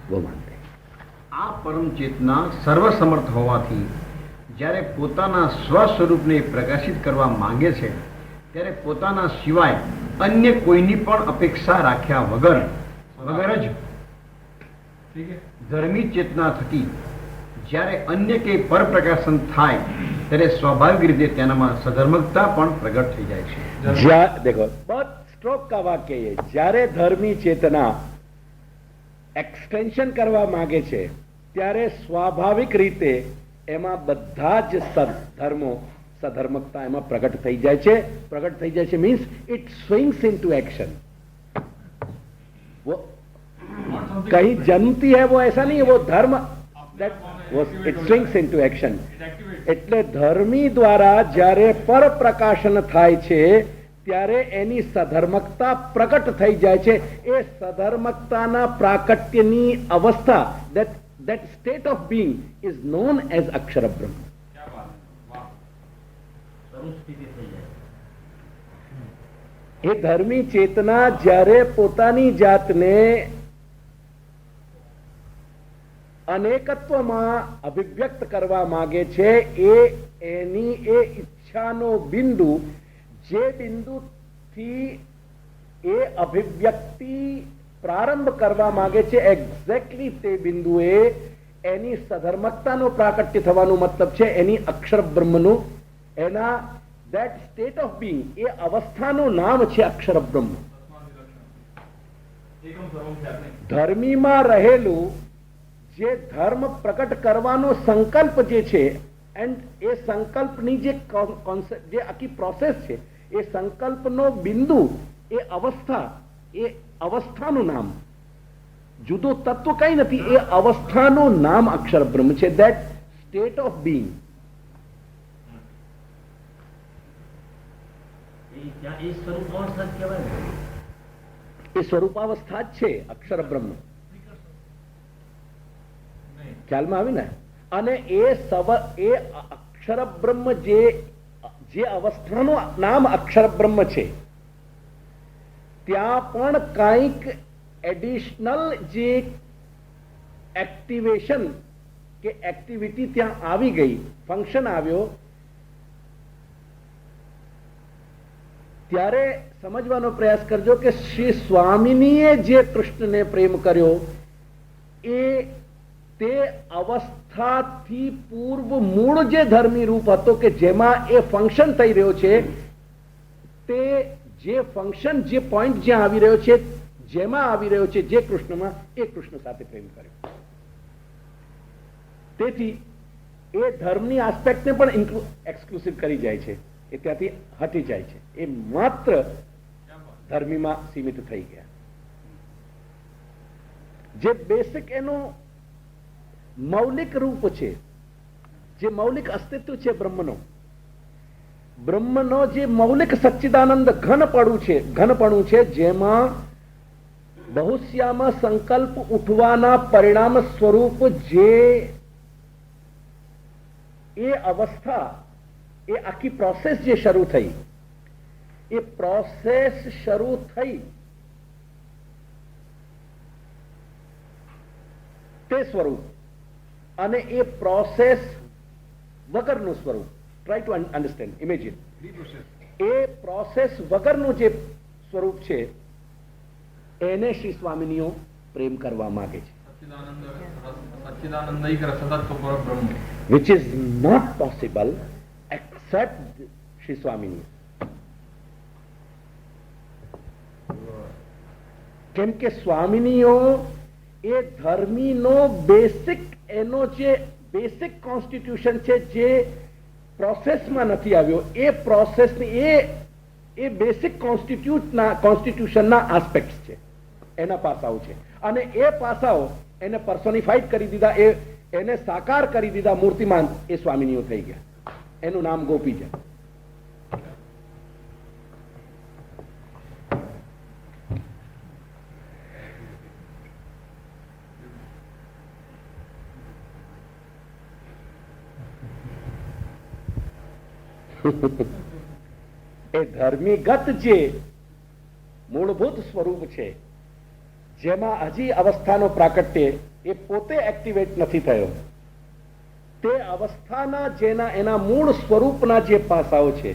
वो मानते हैं. આ પરમ ચેતના સર્વસમર્થ હોવાથી જ્યારે પોતાના સ્વ સ્વરૂપને પ્રકાશિત કરવા માંગે છે ત્યારે પોતાના સિવાય અન્ય કોઈની પણ અપેક્ષા રાખ્યા વગર જ ठीक है. ધર્મી ચેતના થકી જ્યારે અન્ય કે પરપ્રકાશન થાય ત્યારે સ્વાભાવિક રીતે તેનામાં સધર્મકતા પણ પ્રગટ થઈ જાય છે. देखो बहुत स्ट्रोक का वाक्य है. જ્યારે ધર્મી ચેતના એક્સટેન્શન કરવા માંગે છે ત્યારે સ્વાભાવિક રીતે એમાં બધા જ સદધર્મો સધર્મકતા એમાં પ્રગટ થઈ જાય છે. પ્રગટ થઈ જાય છે means it swings into action. वो कहीं जन्मती है वो ऐसा नहीं है. वो धर्म वो इट स्विंग्स इनटू एक्शन. એટલે ધર્મી દ્વારા જ્યારે પર પ્રકાશન થાય છે ત્યારે એની સધર્મકતા પ્રગટ થઈ જાય છે. એ સધર્મકતાના પ્રાકટ્યની અવસ્થા, that state of being is known as અક્ષર બ્રહ્મ. એ ધર્મી ચેતના જ્યારે પોતાની જાતને અનેકત્વમાં અભિવ્યક્ત કરવા માંગે છે, એની એ ઈચ્છાનો બિંદુ, જે બિંદુથી એ અભિવ્યક્તિ પ્રારંભ કરવા માંગે છે, એક્ઝેક્ટલી તે બિંદુએ એની સધર્મકતાનો પ્રાકટ્ય થવાનું મતલબ છે એની અક્ષર બ્રહ્મનું, એના that state of being, એ અવસ્થાનું નામ છે અક્ષર બ્રહ્મ. ધર્મીમાં રહેલું જે ધર્મ પ્રકટ કરવાનો સંકલ્પ જે છે, એન્ડ એ સંકલ્પની જે કોન્સેપ્ટ, જે આખી પ્રોસેસ છે, એ સંકલ્પનો બિંદુ, એ અવસ્થાનું નામ, જુદો તત્વ કઈ નથી, એ અવસ્થાનું નામ અક્ષર બ્રહ્મ છે. that state of being. એ સ્વરૂપાવસ્થા જ છે અક્ષર બ્રહ્મ. ખ્યાલમાં આવી ને? અને એ અક્ષર બ્રહ્મ જે અવસ્થાનું નામ અક્ષર બ્રહ્મ છે, ત્યાં પણ કંઈક એડિશનલ જે એક્ટિવેશન કે એક્ટિવિટી ત્યાં આવી ગઈ, ફંક્શન આવ્યો, ત્યારે સમજવાનો પ્રયાસ કરજો કે શ્રી સ્વામિનીએ જે કૃષ્ણને પ્રેમ કર્યો, એ તે અવસ્થાથી પૂર્વ મૂળ જે ધર્મી રૂપ હતો કે જેમાં એ ફંક્શન થઈ રહ્યો છે, તે જે ફંક્શન, જે પોઈન્ટ જ્યાં આવી રહ્યો છે, જેમાં આવી રહ્યો છે, જે કૃષ્ણમાં, એ કૃષ્ણ સાથે પ્રેમ કર્યો. તેથી એ ધર્મની આસ્પેક્ટને પણ એક્સક્લુસિવ કરી જાય છે, એ ત્યાંથી હટી જાય છે, એ માત્ર ધર્મીમાં સીમિત થઈ ગયા. જે બેસિક એનું મૌલિક રૂપ છે, જે મૌલિક અસ્તિત્વ છે બ્રહ્મનો જે મૌલિક સચ્ચિદાનંદ ઘનપણું છે, જેમાં બહુશ્યામાં સંકલ્પ ઉઠવાના પરિણામ સ્વરૂપ જે એ અવસ્થા, એ આખી પ્રોસેસ જે શરૂ થઈ, એ પ્રોસેસ શરૂ થઈ તે સ્વરૂપ અને એ પ્રોસેસ વગરનું સ્વરૂપ, try to understand, imagine, A process વગરનું જે સ્વરૂપ છે, એને શ્રી સ્વામિનીઓ પ્રેમ કરવા માંગે છે. Which is not possible except Shri સ્વામિની. કેમ કે સ્વામિનીઓ એ ધર્મીનો બેસિક, એનો જે બેસિક કોન્સ્ટિટ્યુશન છે, જે પ્રોસેસમાં નથી આવ્યો, એ પ્રોસેસની એ બેસિક કોન્સ્ટિટ્યુશનના આસ્પેક્ટ છે, એના પાસાઓ છે. અને એ પાસાઓ એને પર્સોનિફાઈડ કરી દીધા, એને સાકાર કરી દીધા, મૂર્તિમાન, એ સ્વામિનીઓ થઈ ગયા. એનું નામ ગોપી છે. એ ધર્મીગત જે મૂળભૂત સ્વરૂપ છે, જેમાં હજી અવસ્થાનો પ્રાકટ્ય એ પોતે એક્ટિવેટ નથી થયો, તે અવસ્થાના એના મૂળ સ્વરૂપના જે પાસાઓ છે,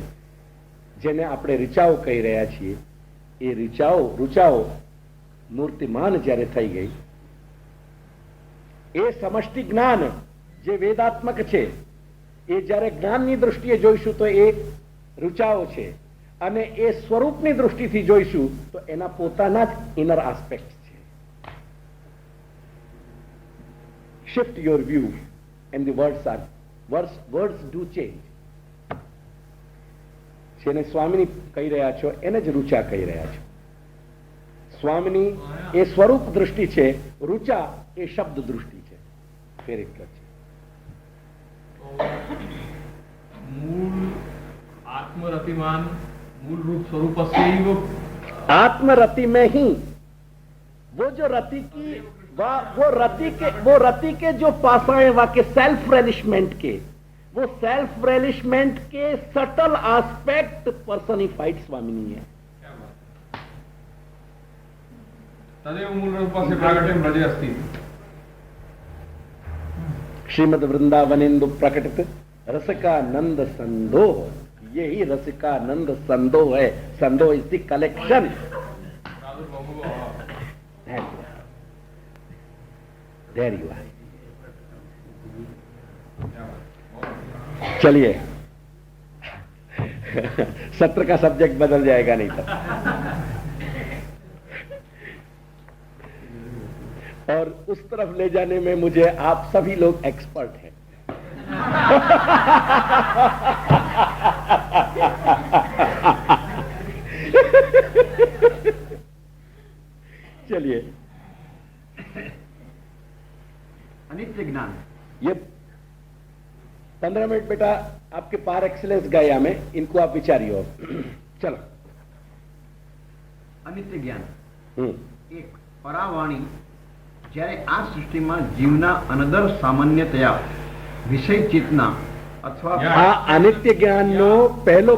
જેને આપણે ઋચાઓ કહી રહ્યા છીએ, એ ઋચાઓ મૂર્તિમાન જ્યારે થઈ ગઈ, એ સમષ્ટિ જ્ઞાન જે વેદાત્મક છે, એ જ્યારે જ્ઞાનની દૃષ્ટિએ જોઈશું તો એ ઋચાઓ છે, અને એ સ્વરૂપની દૃષ્ટિથી જોઈશું તો એના પોતાના જ ઇનર આસ્પેક્ટ છે. Shift your view and the words do change. જેને સ્વામિની કહી રહ્યા છો એને જ રુચા કહી રહ્યા છો. સ્વામિની એ સ્વરૂપ દૃષ્ટિ છે, રુચા એ શબ્દ દૃષ્ટિ છે. ફેર એક છે. मूल आत्मरतिमान मूल रूप स्वरूप से आत्मरति में ही वो जो रति की वो रति के जो पासाएं वाके सेल्फ रेलिशमेंट के, वो सेल्फ रेलिशमेंट के सटल एस्पेक्ट पर्सनिफाइड स्वामिनी है. तदेव मूलरूपस्य प्राकट्यं व्रजे अस्ति। श्रीमद वृंदावनेन्दु प्रकटित रसिकानंद संदोह, यही रसिकानंद संदोह है। संदोह is the collection. There you are. चलिए सत्र का सब्जेक्ट बदल जाएगा नहीं तो। और उस तरफ ले जाने में मुझे आप सभी लोग एक्सपर्ट हैं। चलिए, अनित्य ज्ञान ये 15 मिनट बेटा आपके पार एक्सीलेंस गए हमें, इनको आप विचारिए। चलो, અનિત્ય જ્ઞાન हम्म, એક પરાવાણી જ્યારે આ સૃષ્ટિમાં જીવના અનદર સામાન્યતયા વિષય ચેતના અથવા આ અનિત્ય જ્ઞાનનો પહેલો